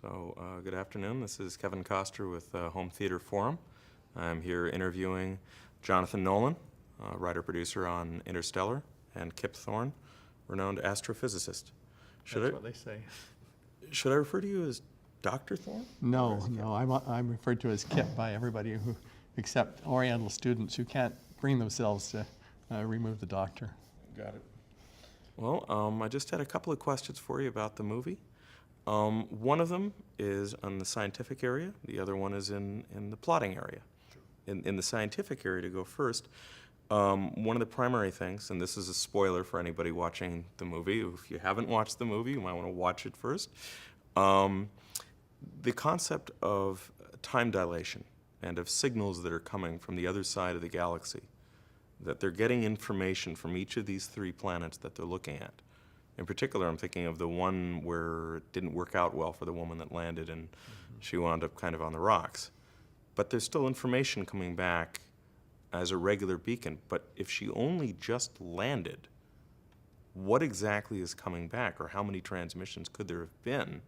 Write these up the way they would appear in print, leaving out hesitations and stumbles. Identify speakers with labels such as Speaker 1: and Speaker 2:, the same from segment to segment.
Speaker 1: Good afternoon. This is Kevin Koster with Home Theater Forum. I'm here interviewing Jonathan Nolan, writer-producer on Interstellar, and Kip Thorne, renowned astrophysicist.
Speaker 2: That's what they say.
Speaker 1: Should I refer to you as Dr. Thorne?
Speaker 2: No, I'm referred to as Kip by everybody except Oriental students who can't bring themselves to remove the doctor.
Speaker 1: Got it. Well, I just had a couple of questions for you about the movie. One of them is on the scientific area. The other one is in the plotting area. In the scientific area, to go first, one of the primary things, and this is a spoiler for anybody watching the movie. If you haven't watched the movie, you might want to watch it first. The concept of time dilation and of signals that are coming from the other side of the galaxy, that they're getting information from each of these three planets that they're looking at. In particular, I'm thinking of the one where it didn't work out well for the woman that landed and she wound up kind of on the rocks. But there's still information coming back as a regular beacon. But if she only just landed, what exactly is coming back, or how many transmissions could there have been?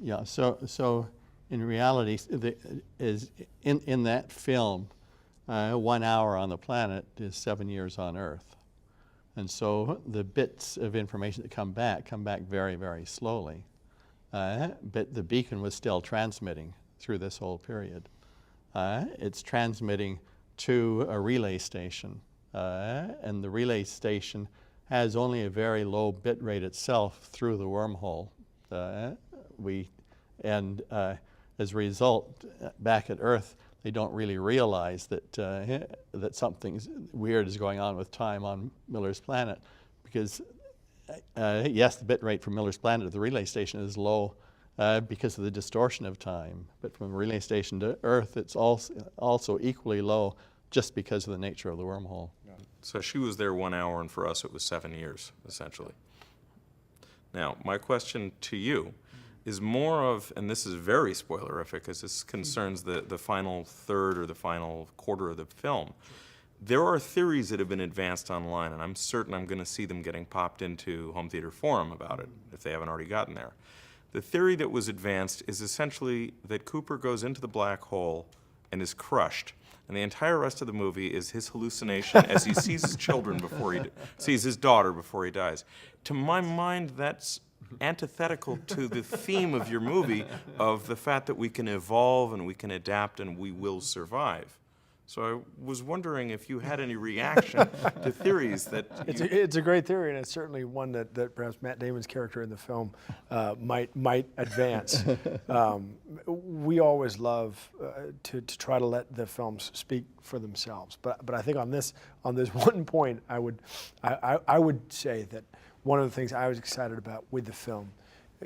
Speaker 2: Yeah, so in reality, in that film, 1 hour on the planet is 7 years on Earth. And so the bits of information that come back very, very slowly. But the beacon was still transmitting through this whole period. It's transmitting to a relay station, and the relay station has only a very low bit rate itself through the wormhole. As a result, back at Earth, they don't really realize that that something weird is going on with time on Miller's planet, because yes, the bit rate from Miller's planet to the relay station is low because of the distortion of time, but from the relay station to Earth, it's also equally low just because of the nature of the wormhole.
Speaker 1: So she was there 1 hour, and for us it was 7 years, essentially. Now, my question to you is more of, and this is very spoilerific because this concerns the final third or the final quarter of the film. There are theories that have been advanced online, and I'm certain I'm going to see them getting popped into Home Theater Forum about it, if they haven't already gotten there. The theory that was advanced is essentially that Cooper goes into the black hole and is crushed, and the entire rest of the movie is his hallucination as he sees his children before he sees his daughter before he dies. To my mind, that's antithetical to the theme of your movie of the fact that we can evolve and we can adapt and we will survive. So I was wondering if you had any reaction to theories that
Speaker 3: It's a great theory, and it's certainly one that perhaps Matt Damon's character in the film might advance. We always love to try to let the films speak for themselves, but I think on this one point, I would say that one of the things I was excited about with the film,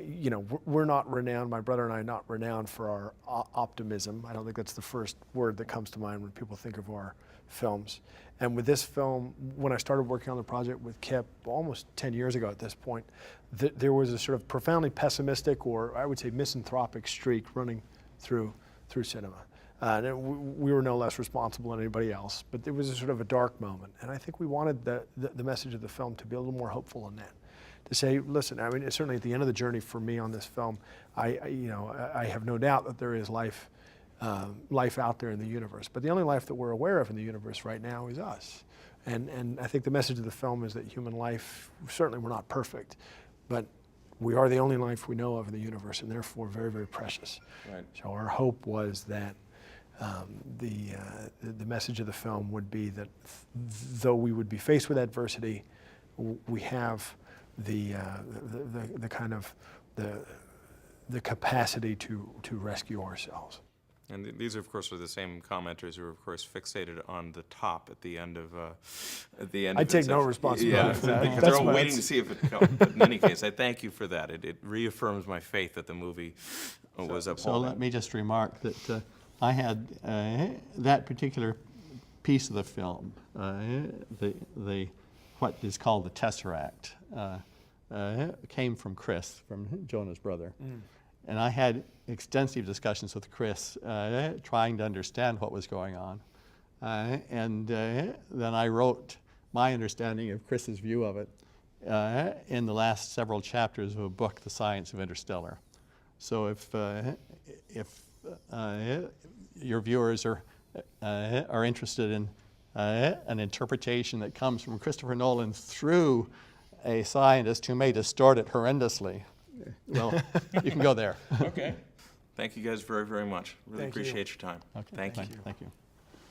Speaker 3: you know, we're not renowned, my brother and I are not renowned for our optimism. I don't think that's the first word that comes to mind when people think of our films. And with this film, when I started working on the project with Kip almost 10 years ago at this point, there was a sort of profoundly pessimistic, or I would say misanthropic streak running through cinema. And we were no less responsible than anybody else, but there was a sort of a dark moment. And I think we wanted the message of the film to be a little more hopeful than that. To say, listen, I mean, certainly at the end of the journey for me on this film, I have no doubt that there is life out there in the universe. But the only life that we're aware of in the universe right now is us. And I think the message of the film is that human life, certainly we're not perfect, but we are the only life we know of in the universe, and therefore very, very precious.
Speaker 1: Right.
Speaker 3: So our hope was that the message of the film would be that though we would be faced with adversity, we have the kind of the capacity to rescue ourselves.
Speaker 1: And these, of course, are the same commenters who are, of course, fixated on the top at the end of
Speaker 3: I take no responsibility for that.
Speaker 1: Because they're all waiting to see if it comes. But in any case, I thank you for that. It reaffirms my faith that the movie was upholding.
Speaker 2: So let me just remark that I had that particular piece of the film, what is called the Tesseract, came from Chris, from Jonah's brother. And I had extensive discussions with Chris, trying to understand what was going on. And then I wrote my understanding of Chris's view of it in the last several chapters of a book, The Science of Interstellar. So if your viewers are interested in an interpretation that comes from Christopher Nolan through a scientist who may distort it horrendously, well, you can go there.
Speaker 1: Okay. Thank you guys very, very much. Really
Speaker 3: Thank you.
Speaker 1: appreciate your time.
Speaker 2: Okay,
Speaker 1: Thank you.
Speaker 2: Thank you.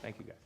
Speaker 1: Thank you, guys.